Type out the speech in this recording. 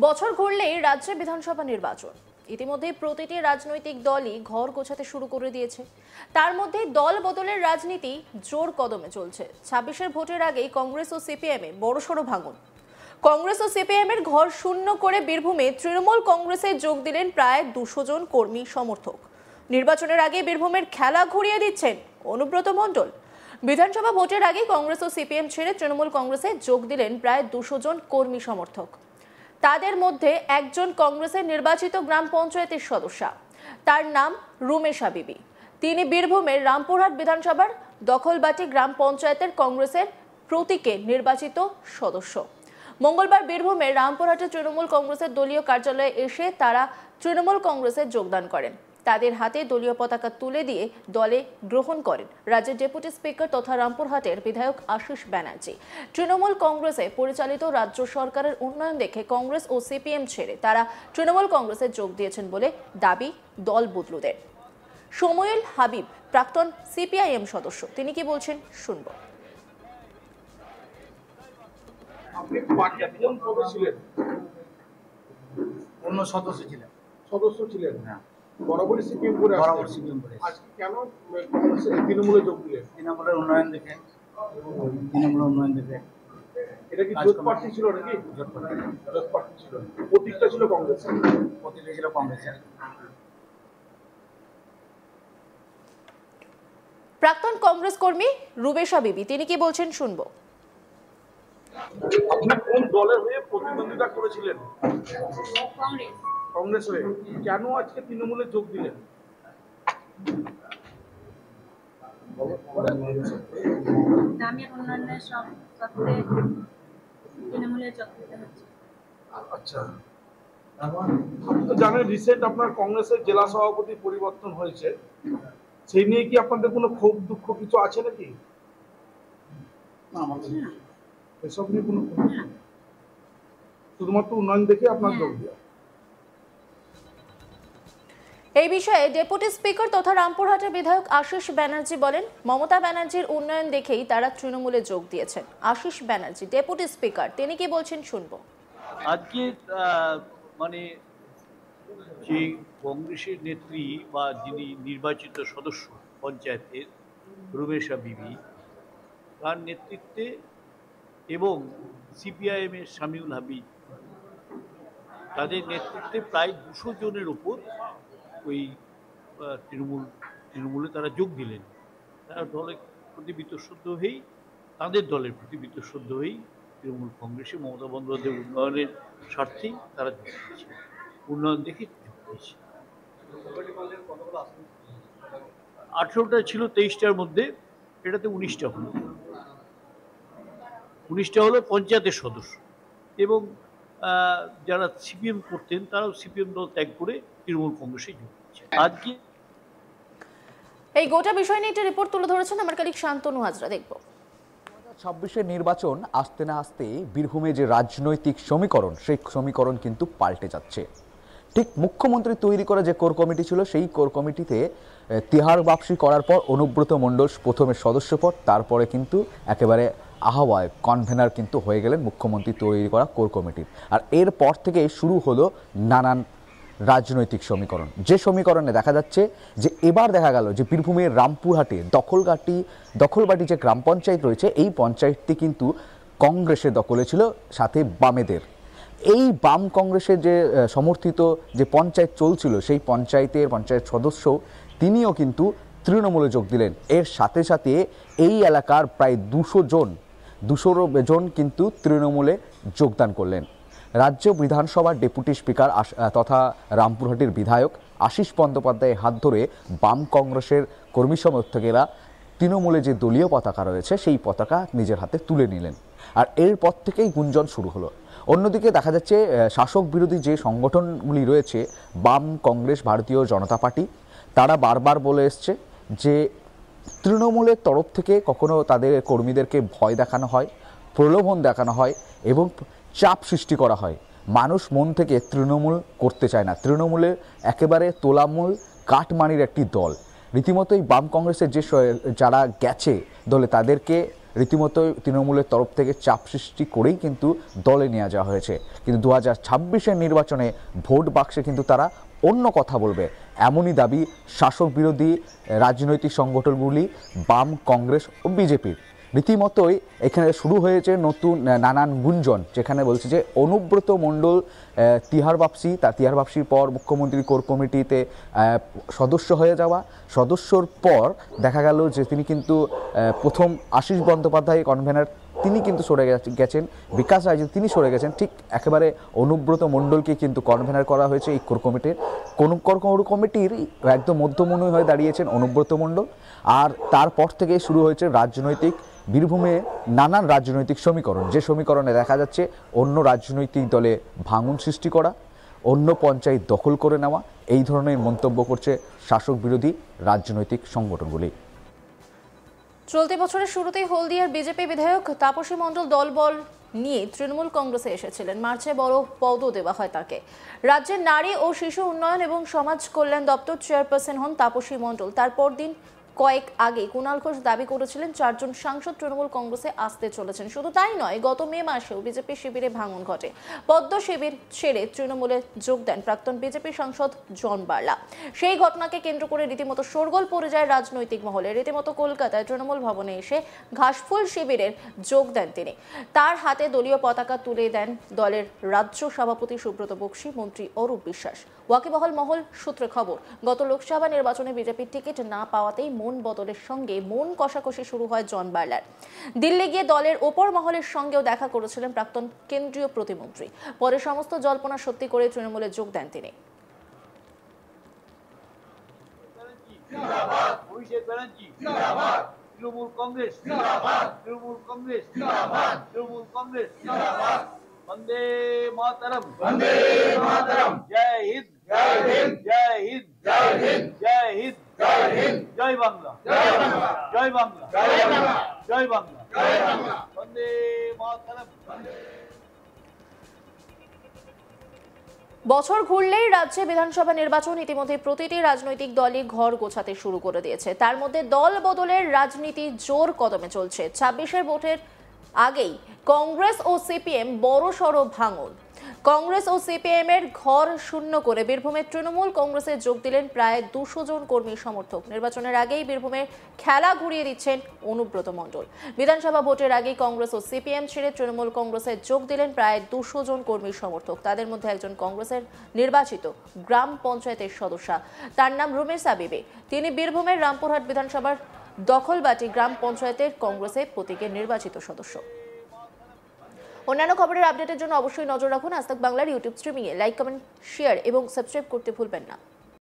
বছর ঘুরলেই রাজ্যে বিধানসভা নির্বাচন। ইতিমধ্যে প্রতিটি রাজনৈতিক দলই ঘর গোছাতে শুরু করে দিয়েছে। তার মধ্যে দল বদলের রাজনীতি জোর কদমে চলছে। ২৬-এর ভোটের আগেই কংগ্রেস ও সিপিএমে বড়সড় ভাঙন। কংগ্রেস ও সিপিএম এর ঘর শূন্য করে বীরভূমে তৃণমূল কংগ্রেসে যোগ দিলেন প্রায় ২০০ জন কর্মী সমর্থক। নির্বাচনের আগে বীরভূমের খেলা ঘুরিয়ে দিচ্ছেন অনুব্রত মণ্ডল। বিধানসভা ভোটের আগে কংগ্রেস ও সিপিএম ছেড়ে তৃণমূল কংগ্রেসে যোগ দিলেন প্রায় ২০০ জন কর্মী সমর্থক। তাদের মধ্যে একজন কংগ্রেসের নির্বাচিত গ্রাম পঞ্চায়েতের সদস্যা, তার নাম রুমেশা বিবি। তিনি বীরভূমের রামপুরহাট বিধানসভার দখলবাটি গ্রাম পঞ্চায়েতের কংগ্রেসের প্রতীকে নির্বাচিত সদস্য। মঙ্গলবার বীরভূমের রামপুরহাটে তৃণমূল কংগ্রেসের দলীয় কার্যালয়ে এসে তারা তৃণমূল কংগ্রেসে যোগদান করেন। তাদের হাতে দলীয় পতাকা তুলে দিয়ে দলে গ্রহণ করেন রাজ্যের ডেপুটি স্পিকার তথা রামপুরহাটের বিধায়ক আশিস ব্যানার্জি। তৃণমূল কংগ্রেসে পরিচালিত রাজ্য সরকারের উন্নয়ন দেখে কংগ্রেস ও সিপিএম ছেড়ে তারা তৃণমূল কংগ্রেসে যোগ দিয়েছেন বলে দাবি দল বদলুদের। সময়েল হাবিব প্রাক্তন সিপিআইএম সদস্য, তিনি কি বলছেন শুনবো। আপনি কোন পদে ছিলেন? অন্য সদস্য ছিলেন। হ্যাঁ, বরাবরই সিপিএম করে বরাবর সিপিএম করে। আজকে কেন কংগ্রেসে তৃণমূলে যোগ দিলেন? তৃণমূলের উন্নয়ন দেখে। এটা কি জোট প্রার্থী ছিল নাকি? জোট প্রার্থী ছিল। প্রতীকটা ছিল কংগ্রেসের। প্রতীকটা ছিল কংগ্রেসের। প্রাক্তন কংগ্রেস কর্মী রুমেশা বিবি, তিনি কি বলছেন শুনবো। আপনি কোন দলের হয়ে প্রতিদ্বন্দ্বিতা করেছিলেন? কংগ্রেস হয়ে। কেন আজকে তৃণমূলে যোগ দিলেন? আচ্ছা, আপনি তো জানেন রিসেন্ট আপনার কংগ্রেসের জেলা সভাপতি পরিবর্তন হয়েছে, সেই নিয়ে কি আপনাদের কোনো ক্ষোভ দুঃখ কিছু আছে নাকি? এসব নিয়ে কোনো, শুধুমাত্র উন্নয়ন দেখে আপনার যোগ দেওয়া। এই বিষয়ে ডেপুটি স্পিকার তথা রামপুরহাটের বিধায়ক আশিস ব্যানার্জি বলেন, মমতা ব্যানার্জির উন্নয়ন দেখেই তারা তৃণমূলে যোগ দিয়েছেন। আশিস ব্যানার্জি ডেপুটি স্পিকার, তিনি কি বলছেন শুনবো। আজকে মানে যে কংগ্রেসের নেত্রী বা যিনি নির্বাচিত সদস্য পঞ্চায়েতের রুমেশা বিবি, তার নেতৃত্বে এবং সিপিআইএমের শামিউল হাবিব, তাদের নেতৃত্বে প্রায় ২০০ জনের উপর ওই তৃণমূলে তারা যোগ দিলেন। তারা দলের প্রতি বীতশ্রদ্ধ হয়েই, তাদের দলের প্রতি বীতশ্রদ্ধ হয়েই তৃণমূল কংগ্রেসে মমতা বন্দ্যোপাধ্যায়ের উন্নয়নের স্বার্থেই তারা যোগ দিয়েছে, উন্নয়ন দেখে যোগ দিয়েছে। ১৮টা ছিল, ২৩টার মধ্যে এটাতে ১৯টা হলো। ১৯টা হলো পঞ্চায়েতের সদস্য, এবং যারা সিপিএম করতেন তারাও সিপিএম দল ত্যাগ করে তৃণমূল কংগ্রেসে যোগ দিচ্ছে। আজকে এই গোটা বিষয় নিয়ে একটা রিপোর্ট তুলে ধরেছেন আমার কলিগ শান্তনু হাজরা, দেখব। ২৬-এর নির্বাচন আসতে না আসতে বীরভূমে যে রাজনৈতিক সমীকরণ, সেই সমীকরণ কিন্তু পাল্টে যাচ্ছে। ঠিক মুখ্যমন্ত্রী তৈরি করা যে কোর কমিটি ছিল, সেই কোর কমিটিতে তিহার বাপসি করার পর অনুব্রত মণ্ডল প্রথমে সদস্যপদ, তারপরে কিন্তু একেবারে আহ্বায়ক কনভেনার কিন্তু হয়ে গেলেন মুখ্যমন্ত্রী তৈরি করা কোর কমিটির। আর এরপর থেকে শুরু হলো নানান রাজনৈতিক সমীকরণ, যে সমীকরণে দেখা যাচ্ছে যে এবার দেখা গেল যে বীরভূমের রামপুরহাটে দখলবাটি যে গ্রাম পঞ্চায়েত রয়েছে, এই পঞ্চায়েতটি কিন্তু কংগ্রেসের দখলে ছিল, সাথে বামেদের। এই বাম কংগ্রেসের যে সমর্থিত যে পঞ্চায়েত চলছিল, সেই পঞ্চায়েত সদস্য তিনিও কিন্তু তৃণমূলে যোগ দিলেন। এর সাথে সাথে এই এলাকার প্রায় ২০০ জন কিন্তু তৃণমূলে যোগদান করলেন। রাজ্য বিধানসভার ডেপুটি স্পিকার তথা রামপুরহাটের বিধায়ক আশিস বন্দ্যোপাধ্যায়ের হাত ধরে বাম কংগ্রেসের কর্মী সমর্থকেরা তৃণমূলে যে দলীয় পতাকা রয়েছে, সেই পতাকা নিজের হাতে তুলে নিলেন। আর এরপর থেকেই গুঞ্জন শুরু হলো। অন্যদিকে দেখা যাচ্ছে শাসক বিরোধী যে সংগঠনগুলি রয়েছে, বাম, কংগ্রেস, ভারতীয় জনতা পার্টি, তারা বারবার বলে এসছে যে তৃণমূলের তরফ থেকে কখনো তাদের কর্মীদেরকে ভয় দেখানো হয়, প্রলোভন দেখানো হয় এবং চাপ সৃষ্টি করা হয়। মানুষ মন থেকে তৃণমূল করতে চায় না। তৃণমূলের একেবারে তোলামূল কাটমানির একটি দল। রীতিমতোই বাম কংগ্রেসের যারা গেছে দলে, তাদেরকে রীতিমতো তৃণমূলের তরফ থেকে চাপ সৃষ্টি করেই কিন্তু দলে নিয়ে যাওয়া হয়েছে। কিন্তু 2026-এর নির্বাচনে ভোট বাক্সে কিন্তু তারা অন্য কথা বলবে, এমনই দাবি শাসক বিরোধী রাজনৈতিক সংগঠনগুলি বাম, কংগ্রেস ও বিজেপির। রীতিমতোই এখানে শুরু হয়েছে নতুন নানান গুঞ্জন, যেখানে বলছে যে অনুব্রত মণ্ডল তিহার বাপসির পর মুখ্যমন্ত্রী কোর কমিটিতে সদস্য হয়ে যাওয়া, সদস্যর পর দেখা গেল যে তিনি কিন্তু প্রথম আশিস বন্দ্যোপাধ্যায় কনভেনার তিনি কিন্তু সরে গেছেন, বিকাশ রায় তিনি সরে গেছেন, ঠিক একেবারে অনুব্রত মণ্ডলকে কিন্তু কনভেনার করা হয়েছে এই কোর কমিটির। কোর কমিটির একদম মধ্যমণি হয়ে দাঁড়িয়েছেন অনুব্রত মণ্ডল। আর তারপর থেকে শুরু হয়েছে রাজনৈতিক বীরভূমে নানান রাজনৈতিক সমীকরণ, যে সমীকরণে দেখা যাচ্ছে অন্য রাজনৈতিক দলে ভাঙন সৃষ্টি করা, অন্য পঞ্চায়েত দখল করে নেওয়া, এই ধরনের মন্তব্য করছে শাসক বিরোধী রাজনৈতিক সংগঠনগুলি। চলতি বছরের শুরুতেই হলদিয়ার বিজেপি বিধায়ক তাপসী মণ্ডল দলবল নিয়ে তৃণমূল কংগ্রেসে এসেছিলেন। মার্চে বড় পদও দেওয়া হয় তাকে। রাজ্যের নারী ও শিশু উন্নয়ন এবং সমাজ কল্যাণ দপ্তর চেয়ারপারসন হন তাপসী মণ্ডল। তারপর দিন কয়েক আগে কুণাল ঘোষ দাবি করেছিলেন 4 জন সাংসদ তৃণমূল কংগ্রেসে আসতে চলেছেন। শুধু তাই নয়, গত মে মাসেও বিজেপি শিবিরে ভাঙন ঘটে। পদ্ম শিবির ছেড়ে তৃণমূলে যোগ দেন প্রাক্তন বিজেপি সাংসদ জন বার্লা। সেই ঘটনাকে কেন্দ্র করে রীতিমতো শোরগোল পড়ে যায় রাজনৈতিক মহলে। রীতিমতো কলকাতায় তৃণমূল ভবনে এসে ঘাসফুল শিবিরের যোগ দেন তিনি। তার হাতে দলীয় পতাকা তুলে দেন দলের রাজ্য সভাপতি সুব্রত বক্সী, মন্ত্রী অরূপ বিশ্বাস। ওয়াকিবহাল মহল সূত্রে খবর, গত লোকসভা নির্বাচনে বিজেপির টিকিট না পাওয়াতেই মন বদলের সঙ্গে মন কষাকষি শুরু হয় জন বার্লার। দিল্লি গিয়ে দলের ওপর মহলের সঙ্গেও দেখা করেছিলেন প্রাক্তন কেন্দ্রীয় প্রতিমন্ত্রী। পরে সমস্ত জল্পনা সত্যি করে তৃণমূলে যোগ দেন তিনি। তৃণমূল কংগ্রেস, তৃণমূল কংগ্রেস, তৃণমূল কংগ্রেস, বন্দে মাতরম, বন্দে মাতরম, জয় হিন্দ, জয় হিন্দ, জয় হিন্দ, জয় হিন্দ, জয় হিন্দ, জয় হিন্দ, জয় বাংলা, জয় বাংলা, জয় বাংলা, জয় বাংলা, জয় বাংলা, জয় বাংলা, বন্দে মাতরম। বছর ঘুরলেই রাজ্যে বিধানসভা নির্বাচন। ইতিমধ্যে প্রতিটি রাজনৈতিক দলই ঘর গোছাতে শুরু করে দিয়েছে। তার মধ্যে দল বদলের রাজনীতি জোর কদমে চলছে। 26-এর ভোটের আগেই কংগ্রেস ও সিপিএম বড়সড় ভাঙন। কংগ্রেস ও সিপিএম এর ঘর শূন্য করে বীরভূমের তৃণমূল কংগ্রেসে যোগ দিলেন প্রায় 200 জন কর্মী সমর্থক। নির্বাচনের আগেই বীরভূমের খেলা ঘুরিয়ে দিচ্ছেন অনুব্রত মণ্ডল। বিধানসভা ভোটের আগেই কংগ্রেস ও সিপিএম ছেড়ে তৃণমূল কংগ্রেসে যোগ দিলেন প্রায় 200 জন কর্মী সমর্থক। তাদের মধ্যে একজন কংগ্রেসের নির্বাচিত গ্রাম পঞ্চায়েতের সদস্য, তার নাম রুমেশা বিবি। তিনি বীরভূমের রামপুরহাট বিধানসভার দখলবাটি গ্রাম পঞ্চায়েতের কংগ্রেসের প্রতীকের নির্বাচিত সদস্য। অন্যান্য খবরের আপডেটের জন্য অবশ্যই নজর রাখুন আজ তাক বাংলার ইউটিউব স্ট্রিমিংয়ে। লাইক, কমেন্ট, শেয়ার এবং সাবস্ক্রাইব করতে ভুলবেন না।